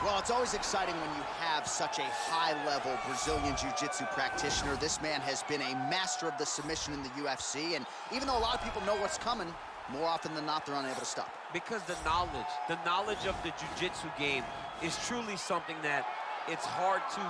Well, it's always exciting when you have such a high-level Brazilian Jiu-Jitsu practitioner. This man has been a master of the submission in the UFC, and even though a lot of people know what's coming, more often than not, they're unable to stop. Because the knowledge of the Jiu-Jitsu game is truly something that it's hard to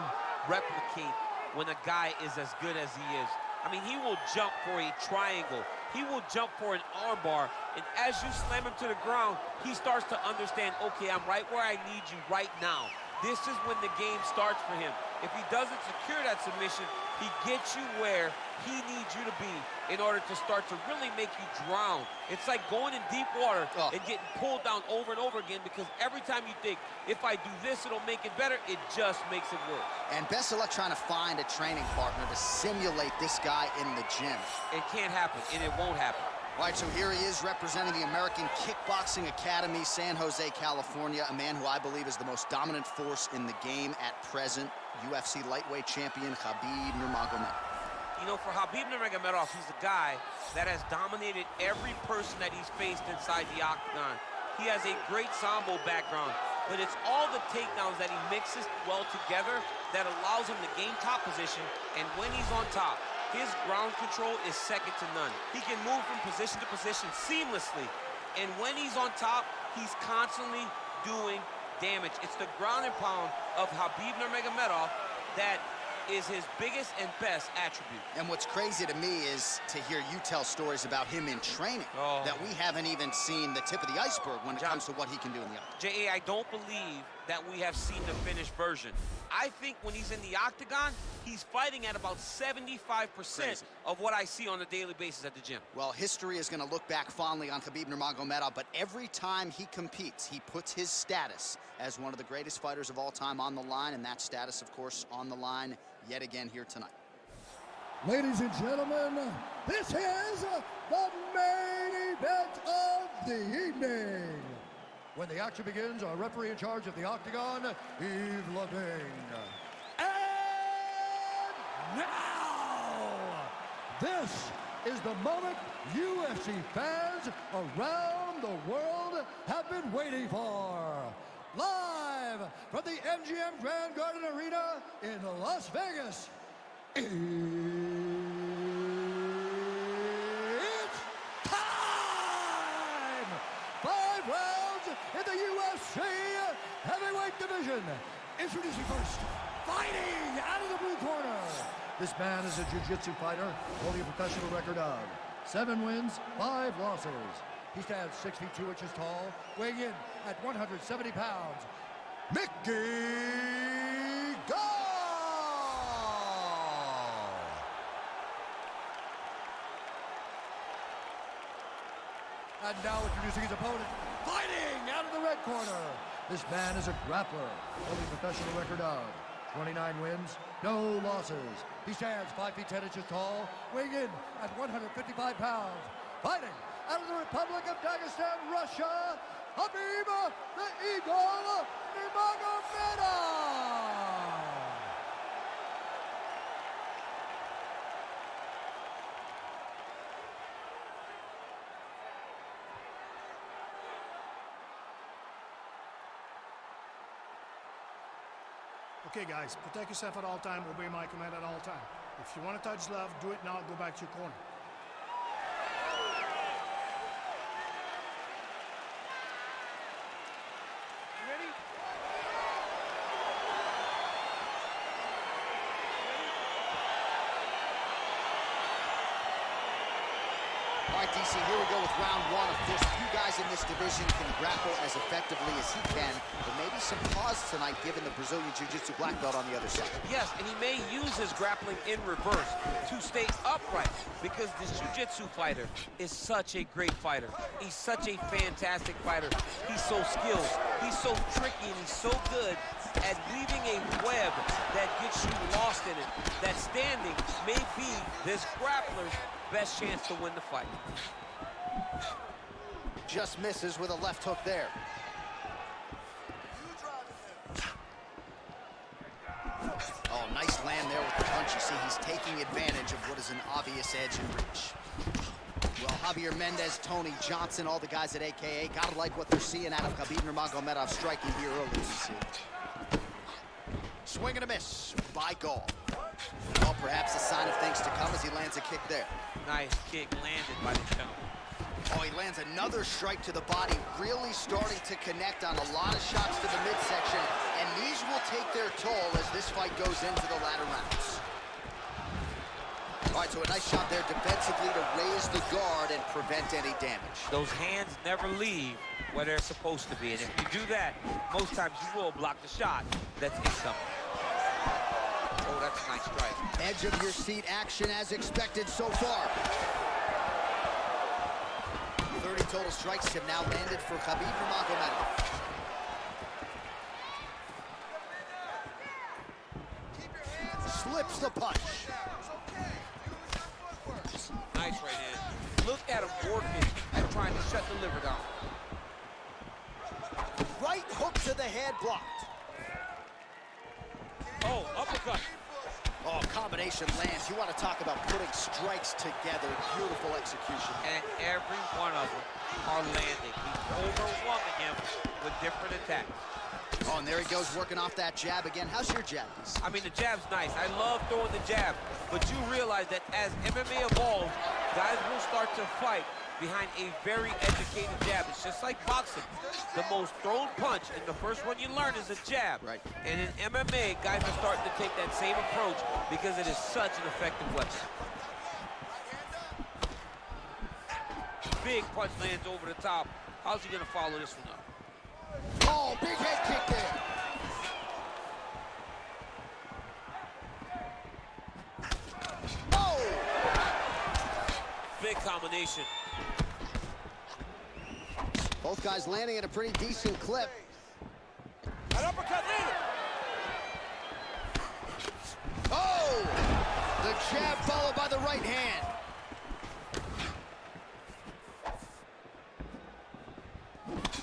replicate when a guy is as good as he is. I mean, he will jump for a triangle. He will jump for an armbar, and as you slam him to the ground, he starts to understand, okay, I'm right where I need you right now. This is when the game starts for him. If he doesn't secure that submission, he gets you where he needs you to be in order to start to really make you drown. It's like going in deep water and getting pulled down over and over again, because every time you think, if I do this, it'll make it better, it just makes it worse. And best of luck trying to find a training partner to simulate this guy in the gym. It can't happen, and it won't happen. All right, so here he is representing the American Kickboxing Academy, San Jose, California, a man who I believe is the most dominant force in the game at present, UFC lightweight champion Khabib Nurmagomedov. You know, for Khabib Nurmagomedov, he's a guy that has dominated every person that he's faced inside the octagon. He has a great Sambo background, but it's all the takedowns that he mixes well together that allows him to gain top position, and when he's on top, his ground control is second to none. He can move from position to position seamlessly, and when he's on top, he's constantly doing damage. It's the ground and pound of Khabib Nurmagomedov that is his biggest and best attribute. And what's crazy to me is to hear you tell stories about him in training that we haven't even seen the tip of the iceberg when it comes to what he can do in the octagon. J.A., I don't believe that we have seen the finished version. I think when he's in the octagon, he's fighting at about 75% of what I see on a daily basis at the gym. Well, history is going to look back fondly on Khabib Nurmagomedov, but every time he competes, he puts his status as one of the greatest fighters of all time on the line, and that status, of course, on the line yet again here tonight. Ladies and gentlemen, this is the main event of the evening. When the action begins, our referee in charge of the octagon, Yves Levine. And now, this is the moment UFC fans around the world have been waiting for. Live from the MGM Grand Garden Arena in Las Vegas, it's time! 5 rounds in the UFC heavyweight division. Introducing first, fighting out of the blue corner. This man is a jiu-jitsu fighter holding a professional record of 7 wins, 5 losses. He stands 6 feet 2 inches tall, weighing in at 170 pounds. Mickey Gall! And now introducing his opponent, fighting out of the red corner. This man is a grappler, holding a professional record of 29 wins, no losses. He stands 5 feet 10 inches tall, weighing in at 155 pounds. Fighting out of the Republic of Dagestan, Russia, Khabib the Eagle Nurmagomedov! Okay, guys, protect yourself at all time, obey my command at all time. If you want to touch left, do it now, go back to your corner. All right, DC, here we go with round 1. Of course, few guys in this division can grapple as effectively as he can, but maybe some pause tonight given the Brazilian Jiu-Jitsu black belt on the other side. Yes, and he may use his grappling in reverse to stay upright, because this Jiu-Jitsu fighter is such a great fighter. He's such a fantastic fighter. He's so skilled, he's so tricky, and he's so good at weaving a web that gets you lost in it. That standing may be this grappler's best chance to win the fight. Just misses with a left hook there. Oh, nice land there with the punch. You see, he's taking advantage of what is an obvious edge and reach. Well, Javier Mendez, Tony Johnson, all the guys at AKA, gotta like what they're seeing out of Khabib Nurmagomedov striking here early, you see. Swing and a miss by Gall. Well, perhaps a sign of things to come as he lands a kick there. Nice kick landed by the gentleman. Oh, he lands another strike to the body, really starting to connect on a lot of shots to the midsection, and these will take their toll as this fight goes into the latter rounds. All right, so a nice shot there defensively to raise the guard and prevent any damage. Those hands never leave where they're supposed to be, and if you do that, most times you will block the shot that's incoming. Oh, that's a nice strike. Edge of your seat action as expected so far. 30 total strikes have now landed for Khabib Nurmagomedov. Slips the punch. Nice right hand. Look at him working and trying to shut the liver down. Right hook to the head blocked. Oh, uppercut. Oh, combination lands. You want to talk about putting strikes together. Beautiful execution. And every one of them are landing. He's overwhelming him with different attacks. Oh, and there he goes working off that jab again. How's your jab? I mean, the jab's nice. I love throwing the jab, but you realize that as MMA evolves, guys will start to fight behind a very educated jab. It's just like boxing. The most thrown punch and the first one you learn is a jab. Right. And in MMA, guys are starting to take that same approach because it is such an effective weapon. Big punch lands over the top. How's he gonna follow this one up? Oh, big head kick there. Oh! Big combination. Both guys landing at a pretty decent clip. An uppercut landed. Oh! The jab followed by the right hand.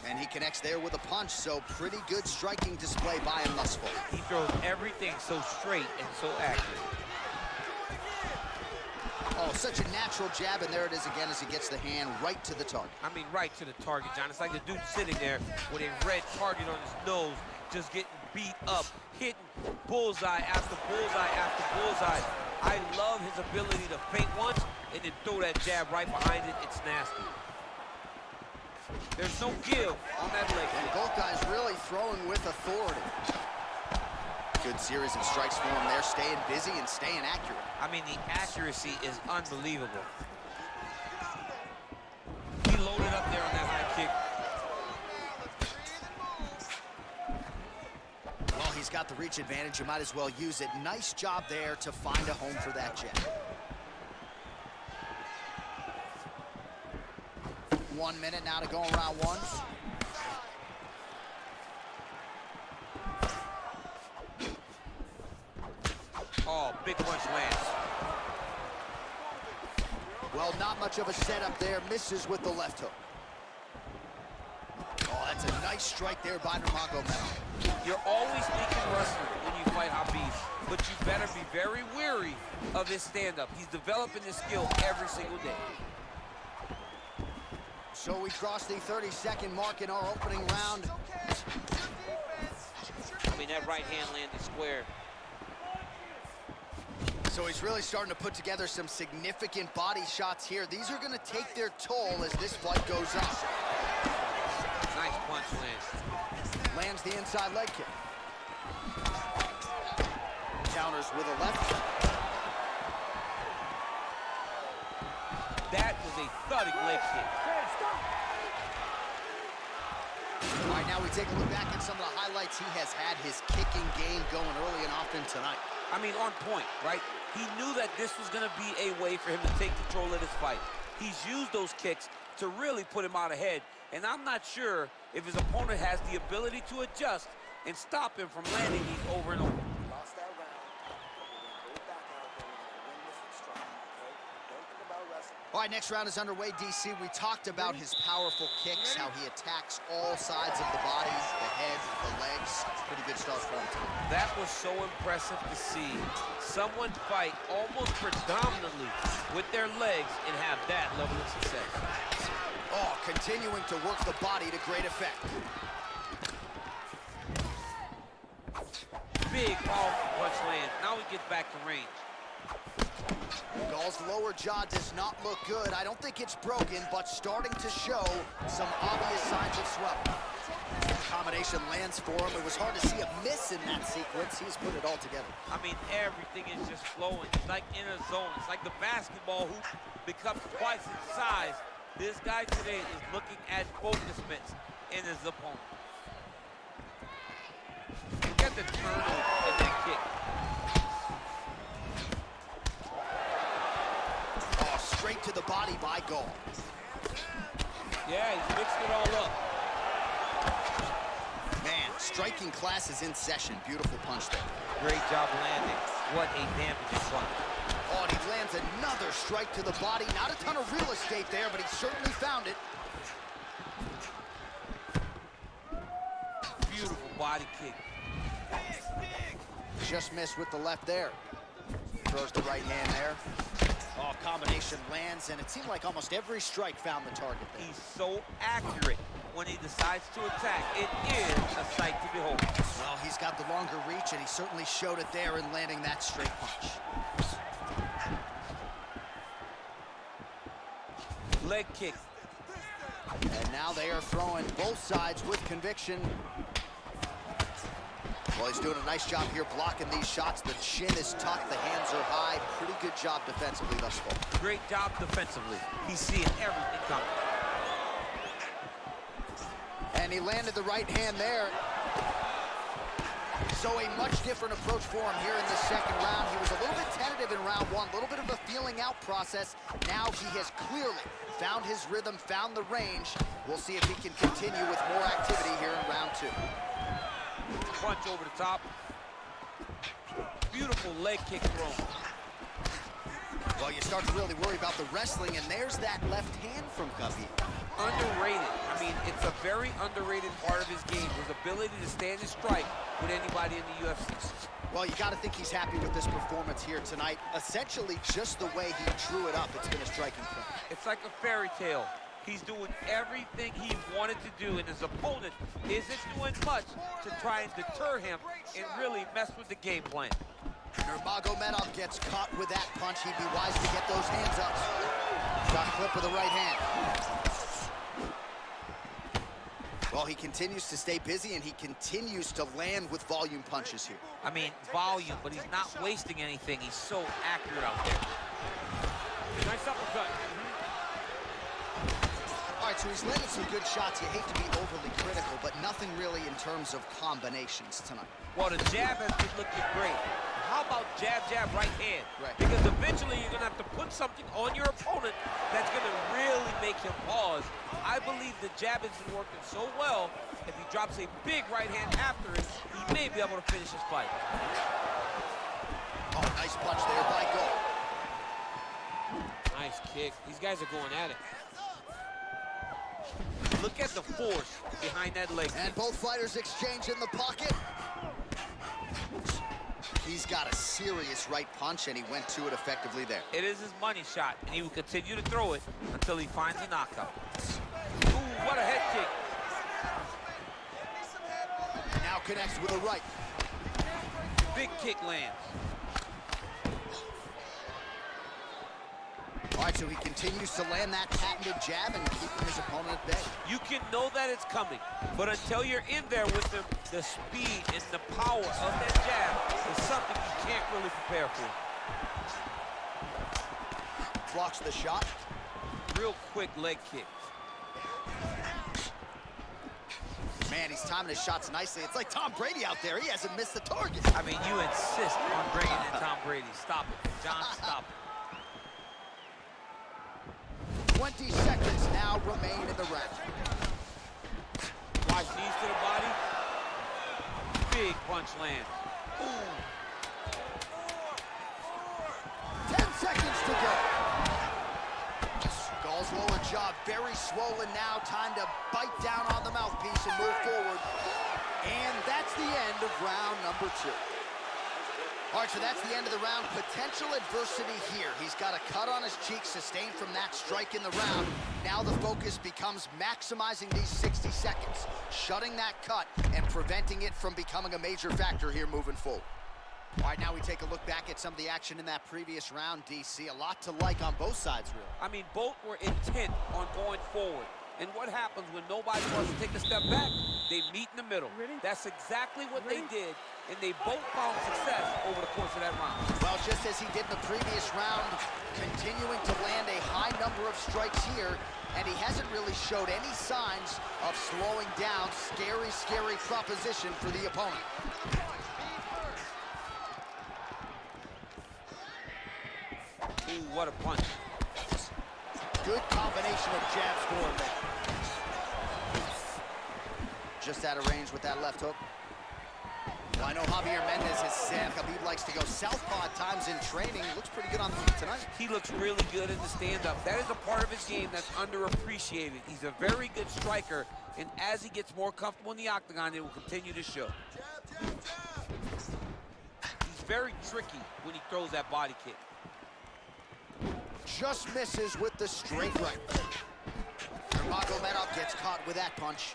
And he connects there with a punch, so pretty good striking display by him thus far. He throws everything so straight and so accurate. Oh, such a natural jab, and there it is again as he gets the hand right to the target. I mean, right to the target, John. It's like the dude sitting there with a red target on his nose, just getting beat up, hitting bullseye after bullseye after bullseye. I love his ability to feint once and then throw that jab right behind it. It's nasty. There's no give on that leg And kick. both guys really throwing with authority. Good series of strikes for him there, staying busy and staying accurate. I mean, the accuracy is unbelievable. He loaded up there on that high kick. Well, he's got the reach advantage. You might as well use it. Nice job there to find a home for that jab. 1 minute now to go in round one. Oh, big punch lands. Well, not much of a setup there. Misses with the left hook. Oh, that's a nice strike there by Nurmagomedov. You're always thinking wrestling when you fight Khabib, but you better be very wary of his stand-up. He's developing this skill every single day. So we cross the 30-second mark in our opening round. I mean, that right hand landed square. So he's really starting to put together some significant body shots here. These are going to take their toll as this fight goes on. Nice punch lands. Lands the inside leg kick. Counters with a left. That was a thudding leg kick. All right, now we take a look back at some of the highlights. He has had his kicking game going early and often tonight. I mean, on point, right? He knew that this was going to be a way for him to take control of this fight. He's used those kicks to really put him out ahead, and I'm not sure if his opponent has the ability to adjust and stop him from landing these over and over. Lost that round, but we're going to go back out there and win this one strong, okay? Don't think about wrestling. All right, next round is underway, DC. We talked about his powerful kicks, how he attacks all sides of the body, the head, the legs. Pretty good start for him tonight. That was so impressive to see. Someone fight almost predominantly with their legs and have that level of success. Oh, continuing to work the body to great effect. Big, powerful punch lands. Now he gets back to range. Gall's lower jaw does not look good. I don't think it's broken, but starting to show some obvious signs of swelling. Combination lands for him. It was hard to see a miss in that sequence. He's put it all together. I mean, everything is just flowing. It's like in a zone. It's like the basketball hoop becomes twice its size. This guy today is looking at focus mitts in his opponent. Look at the turnover in that kick. Oh, straight to the body by Gall. Yeah, he's mixed it all up. Man, striking class is in session. Beautiful punch there. Great job landing. What a damaging punch. Oh, and he lands another strike to the body. Not a ton of real estate there, but he certainly found it. Beautiful body kick. Just missed with the left there. Throws the right hand there. Oh, combination lands, and it seemed like almost every strike found the target there. He's so accurate when he decides to attack. It is a sight to behold. Well, he's got the longer reach, and he certainly showed it there in landing that straight punch. Leg kick. And now they are throwing both sides with conviction. Well, he's doing a nice job here blocking these shots. The chin is tucked, the hands are high. Pretty good job defensively thus far. Great job defensively. He's seeing everything coming. And he landed the right hand there. So a much different approach for him here in the second round. He was a little bit tentative in round one, a little bit of a feeling out process. Now he has clearly found his rhythm, found the range. We'll see if he can continue with more activity here in round two. Punch over the top. Beautiful leg kick thrown. Well, you start to really worry about the wrestling, and there's that left hand from Khabib. Underrated. I mean, it's a very underrated part of his game, his ability to stand and strike with anybody in the UFC. Well, you got to think he's happy with this performance here tonight. Essentially, just the way he drew it up, it's been a striking thing. It's like a fairy tale. He's doing everything he wanted to do, and his opponent isn't doing much to try and deter him and really mess with the game plan. Nurmagomedov gets caught with that punch. He'd be wise to get those hands up. Got clip with the right hand. Well, he continues to stay busy, and he continues to land with volume punches here. I mean, volume, but he's not wasting anything. He's so accurate out there. Nice uppercut. All right, so he's landed some good shots. You hate to be overly critical, but nothing really in terms of combinations tonight. Well, the jab has been looking great. How about jab, jab, right hand? Right. Because eventually you're going to have to put something on your opponent that's going to really make him pause. I believe the jab has been working so well, if he drops a big right hand after it, he may be able to finish his fight. Oh, nice punch there by Gall. Nice kick. These guys are going at it. Look at the force behind that leg kick. And both fighters exchange in the pocket. He's got a serious right punch, and he went to it effectively there. It is his money shot, and he will continue to throw it until he finds a knockout. Ooh, what a head kick. Now connects with a right. Big kick lands. All right, so he continues to land that patented jab and keeping his opponent at bay. You can know that it's coming, but until you're in there with him, the speed and the power of that jab is something you can't really prepare for. Blocks the shot. Real quick leg kick. Man, he's timing his shots nicely. It's like Tom Brady out there. He hasn't missed the target. I mean, you insist on bringing in Tom Brady. Stop it. John, stop it. 20 seconds now remain in the round. Watch knees to the body. Big punch lands. Ooh. 10 seconds to go. Gall's lower jaw very swollen now. Time to bite down on the mouthpiece and move forward. And that's the end of round number 2. All right, so that's the end of the round. Potential adversity here. He's got a cut on his cheek sustained from that strike in the round. Now the focus becomes maximizing these 60 seconds, shutting that cut and preventing it from becoming a major factor here moving forward. All right, now we take a look back at some of the action in that previous round, DC. A lot to like on both sides, really. I mean, both were intent on going forward. And what happens when nobody wants to take a step back? They meet in the middle. That's exactly what they did, and they both found success over the course of that round. Well, just as he did in the previous round, continuing to land a high number of strikes here, and he hasn't really showed any signs of slowing down. Scary, scary proposition for the opponent. Ooh, what a punch. Good combination of jabs for him there. Just out of range with that left hook. Well, I know Javier Mendez has said Khabib likes to go southpaw at times in training. Looks pretty good on the feet tonight. He looks really good in the stand-up. That is a part of his game that's underappreciated. He's a very good striker, and as he gets more comfortable in the octagon, it will continue to show. He's very tricky when he throws that body kick. Just misses with the straight right. Nurmagomedov gets caught with that punch.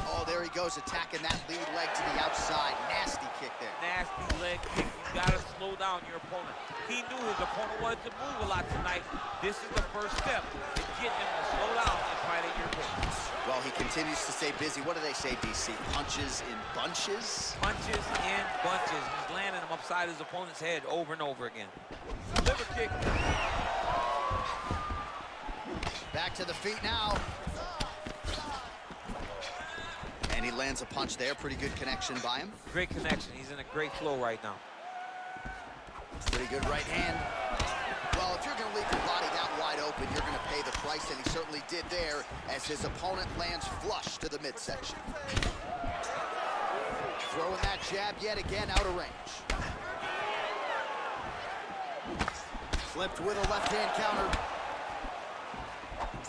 Oh, there he goes, attacking that lead leg to the outside. Nasty kick there. Nasty leg kick. You gotta slow down your opponent. He knew his opponent wanted to move a lot tonight. This is the first step to get him to slow down and fight at your pace. Well, he continues to stay busy. What do they say, DC? Punches in bunches? Punches in bunches. He's landing them upside his opponent's head over and over again. Liver kick. Back to the feet now. And he lands a punch there. Pretty good connection by him. Great connection. He's in a great flow right now. Pretty good right hand. Well, if you're going to leave your body that wide open, you're going to pay the price, and he certainly did there as his opponent lands flush to the midsection. Throwing that jab yet again out of range. Flipped with a left-hand counter.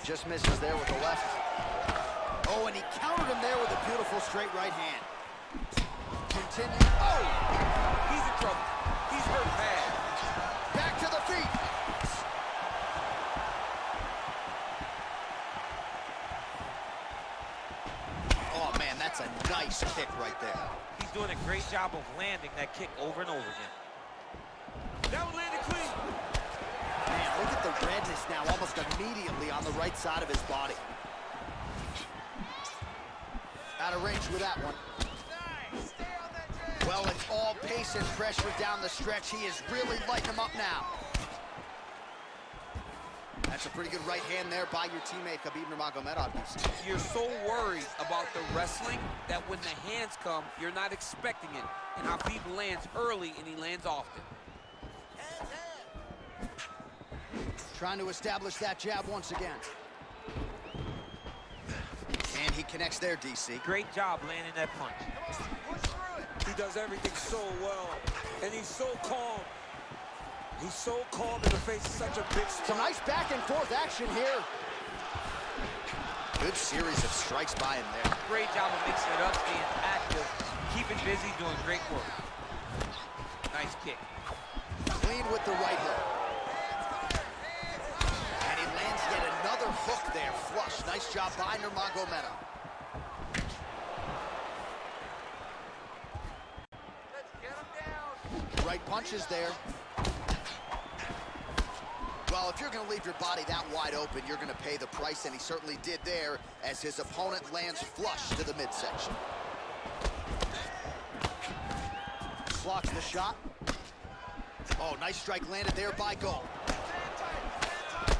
Just misses there with the left. Oh, and he countered him there with a beautiful straight right hand. Continue. Oh! He's in trouble. He's hurt bad. Back to the feet. Oh, man, that's a nice kick right there. He's doing a great job of landing that kick over and over again. That one landed clean. Man, look at the redness now almost immediately on the right side of his body. Out of range with that one. Well, it's all pace and pressure down the stretch. He is really lighting him up now. That's a pretty good right hand there by your teammate, Khabib Nurmagomedov. You're so worried about the wrestling that when the hands come, you're not expecting it. And Khabib lands early and he lands often. Trying to establish that jab once again. And he connects there, DC. Great job landing that punch. He does everything so well, and he's so calm. He's so calm in the face of such a big spot. Some nice back and forth action here. Good series of strikes by him there. Great job of mixing it up, staying active, keeping busy, doing great work. Nice kick. Clean with the right hook. And he lands yet another hook there, flush. Nice job by Nurmagomedov. Right punches there. Well, if you're going to leave your body that wide open, you're going to pay the price, and he certainly did there as his opponent lands flush to the midsection. Blocks the shot. Oh, nice strike landed there by Gall.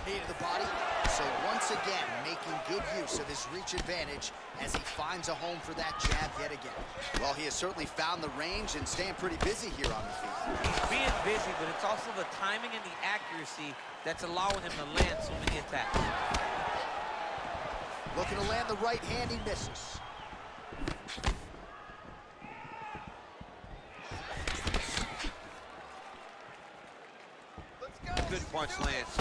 Knee to the body. So once again, making good use of his reach advantage as he finds a home for that jab yet again. Well, he has certainly found the range and staying pretty busy here on the feet. He's being busy, but it's also the timing and the accuracy that's allowing him to land so many attacks. Looking to land the right hand, he misses. Good punch lands.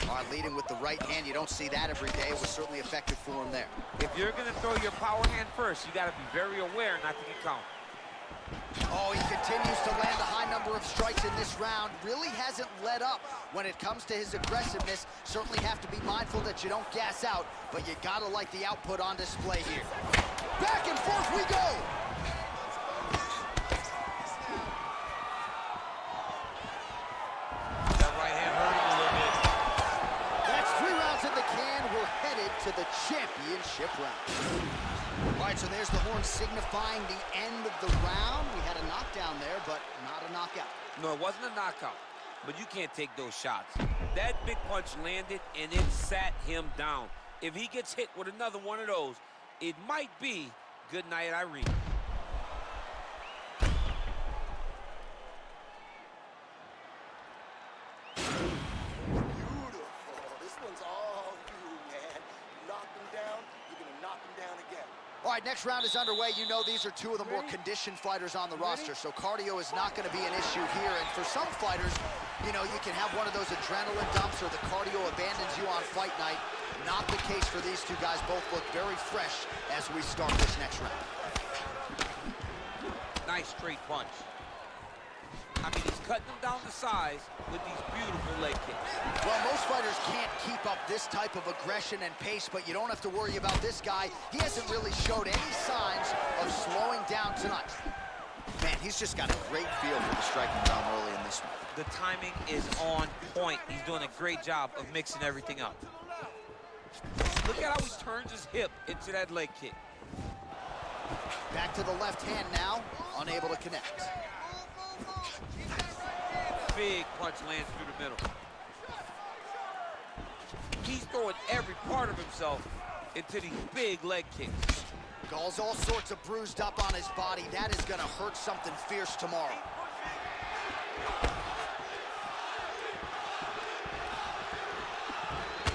All All right, leading with the right hand. You don't see that every day. It was certainly effective for him there. If you're going to throw your power hand first, you got to be very aware not to get count. Oh, he continues to land a high number of strikes in this round. Really hasn't let up when it comes to his aggressiveness. Certainly have to be mindful that you don't gas out, but you gotta like the output on display here. Back and forth we go! That right hand hurt him a little bit. That's 3 rounds in the can. We're headed to the championship round. All right, so there's the horn signifying the end of the round. We had a knockdown there, but not a knockout. No, it wasn't a knockout, but you can't take those shots. That big punch landed, and it sat him down. If he gets hit with another one of those, it might be good night, Irene. Beautiful. This one's all you, man. You knocked him down, you're gonna knock him down again. All right, next round is underway. You know these are 2 of the more conditioned fighters on the roster, so cardio is not going to be an issue here. And for some fighters, you know, you can have one of those adrenaline dumps or the cardio abandons you on fight night. Not the case for these 2 guys. Both look very fresh as we start this next round. Nice straight punch. I mean, he's cutting them down to size with these beautiful leg kicks. Well, most fighters can't keep up this type of aggression and pace, but you don't have to worry about this guy. He hasn't really showed any signs of slowing down tonight. Man, he's just got a great feel for the striking realm early in this one. The timing is on point. He's doing a great job of mixing everything up. Look at how he turns his hip into that leg kick. Back to the left hand now, unable to connect. Big punch lands through the middle. He's throwing every part of himself into these big leg kicks. Gall's all sorts of bruised up on his body. That is gonna hurt something fierce tomorrow.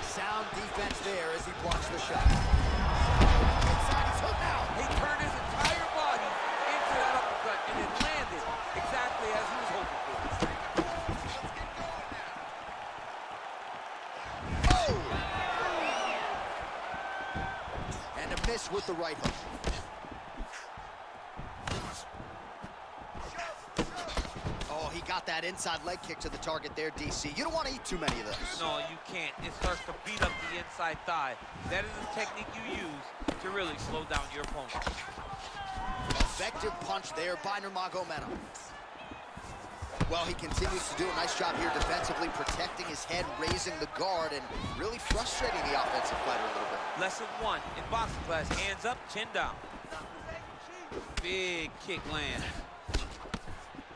Sound defense there as he blocks the shot. Inside, he's hooked now. He turned his entire body into that uppercut and it landed exactly as he was hoping for. Oh! And a miss with the right hook. Oh, he got that inside leg kick to the target there, DC. You don't want to eat too many of those. No, you can't. It starts to beat up the inside thigh. That is the technique you use to really slow down your opponent. Effective punch there by Nurmagomedov. Well, he continues to do a nice job here defensively, protecting his head, raising the guard, and really frustrating the offensive fighter a little bit. Lesson 1 in boxing class, hands up, chin down. Big kick lands.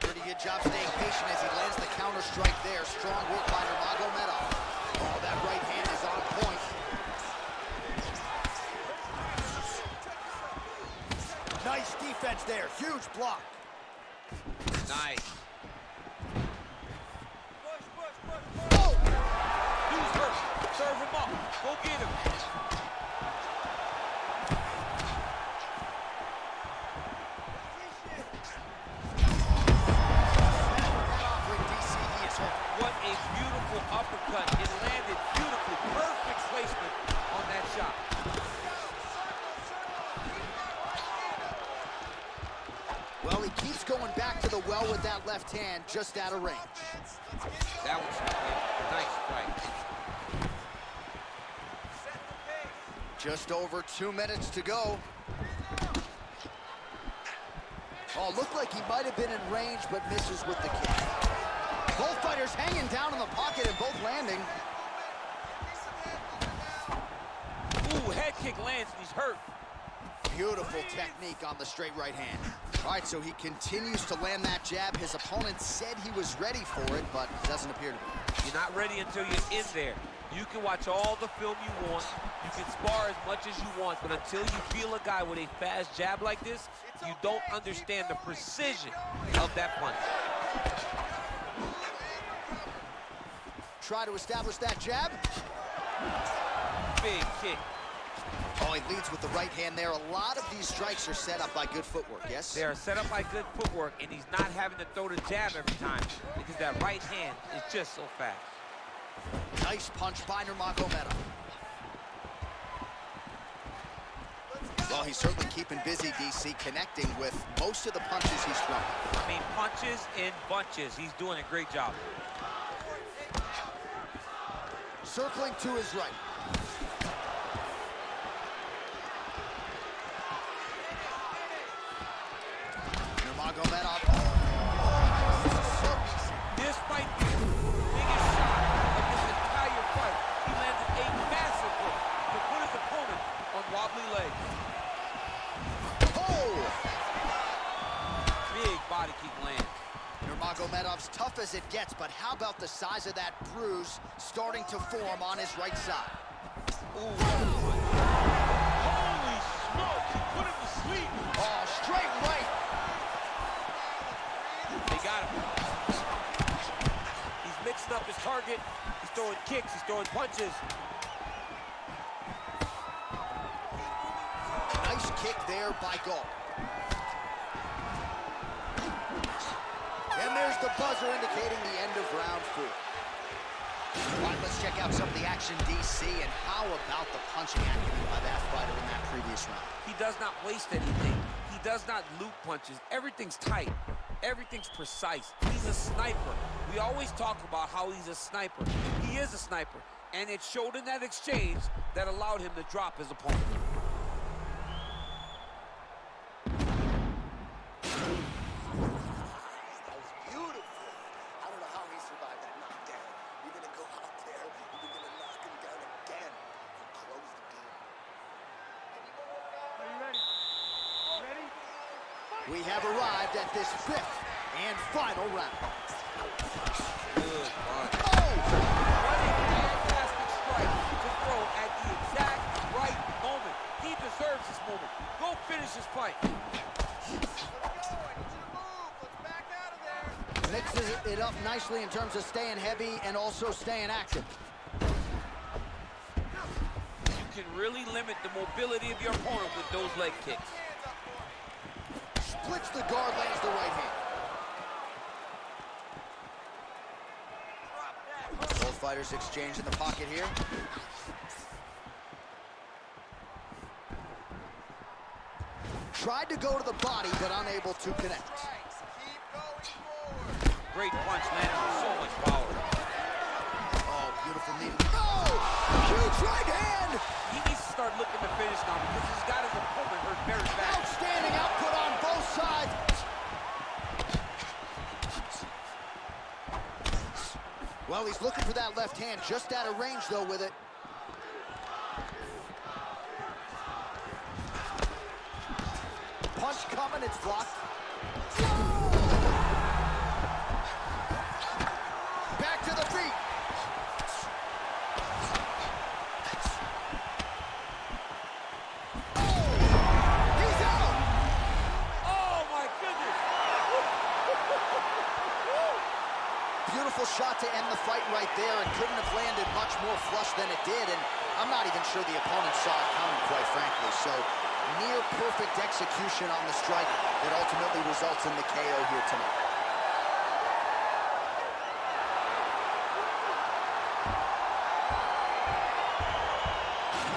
Pretty good job staying patient as he lands the counter strike there. Strong work by Nurmagomedov. Oh, that right hand is on point. Nice defense there. Huge block. Nice. Oh! Who's hurt? Serve him up. Go get him. What a beautiful uppercut. It landed beautifully. Perfect placement on that shot. Well, he keeps going back to the well with that left hand, just out of range. That was a nice strike. Just over 2 minutes to go. Oh, looked like he might have been in range, but misses with the kick. Both fighters hanging down in the pocket and both landing. Ooh, head kick lands and he's hurt. Beautiful technique on the straight right hand. All right, so he continues to land that jab. His opponent said he was ready for it, but doesn't appear to be. You're not ready until you're in there. You can watch all the film you want. You can spar as much as you want, but until you feel a guy with a fast jab like this, you don't understand the precision of that punch. Try to establish that jab. Big kick. Oh, he leads with the right hand there. A lot of these strikes are set up by good footwork, yes? They are set up by good footwork, and he's not having to throw the jab every time because that right hand is just so fast. Nice punch by Nurmagomedov. Well, he's certainly keeping busy, DC, connecting with most of the punches he's thrown. I mean, punches in bunches. He's doing a great job. Circling to his right. Nurmagomedov. This might be the biggest shot of this entire fight. He landed a massive hook to put his opponent on wobbly legs. Oh! Big body kick lands. Nurmagomedov's tough as it gets, but how about the size of that bruise starting to form on his right side? Ooh. Holy smokes, he put him to sleep. Oh, straight right. They got him. He's mixing up his target. He's throwing kicks, he's throwing punches. Nice kick there by Gall. And there's the buzzer indicating the end of round 4. All right, let's check out some of the action, DC, and how about the punching acumen by that fighter in that previous round? He does not waste anything. He does not loop punches. Everything's tight. Everything's precise. He's a sniper. We always talk about how he's a sniper. He is a sniper. And it showed in that exchange that allowed him to drop his opponent. That was beautiful. I don't know how he survived that knockdown. You're going to go out there and you're going to knock him down again and close the game. Are you ready? Ready? We have arrived at this 5th and final round. Good punch. Oh! What a fantastic strike to throw at the exact right moment. He deserves this moment. Go finish this fight. Mixes it up nicely in terms of staying heavy and also staying active. You can really limit the mobility of your opponent with those leg kicks. Splits the guard, lands the right hand. Both fighters exchange in the pocket here. Tried to go to the body, but unable to connect. Great punch landed with so much power. Oh, beautiful knee. Oh! Huge right hand! He needs to start looking to finish now because he's got his opponent hurt very bad. Outstanding output on both sides. Well, he's looking for that left hand, just out of range, though, with it. Punch coming, it's blocked. Back to the feet. Oh! He's out! Oh my goodness! Beautiful shot to end the fight right there. It couldn't have landed much more flush than it did, and I'm not even sure the opponent saw it coming, quite frankly. So, near perfect execution on the strike that ultimately results in the KO here tonight.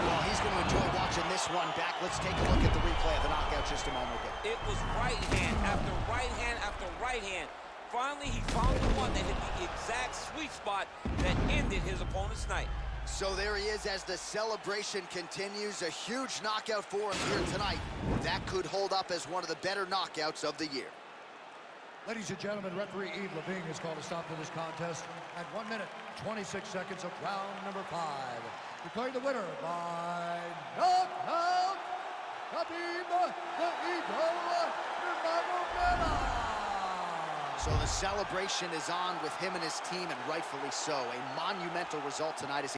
Well, he's going to enjoy watching this one back. Let's take a look at the replay of the knockout just a moment ago. It was right hand after right hand after right hand. Finally, he found the one that hit the exact sweet spot that ended his opponent's night. So there he is as the celebration continues. A huge knockout for him here tonight. That could hold up as one of the better knockouts of the year. Ladies and gentlemen, referee Yves Levine has called a stop to this contest at 1 minute, 26 seconds of round number 5. Declaring the winner by knockout, Khabib Nurmagomedov. So the celebration is on with him and his team, and rightfully so. A monumental result tonight as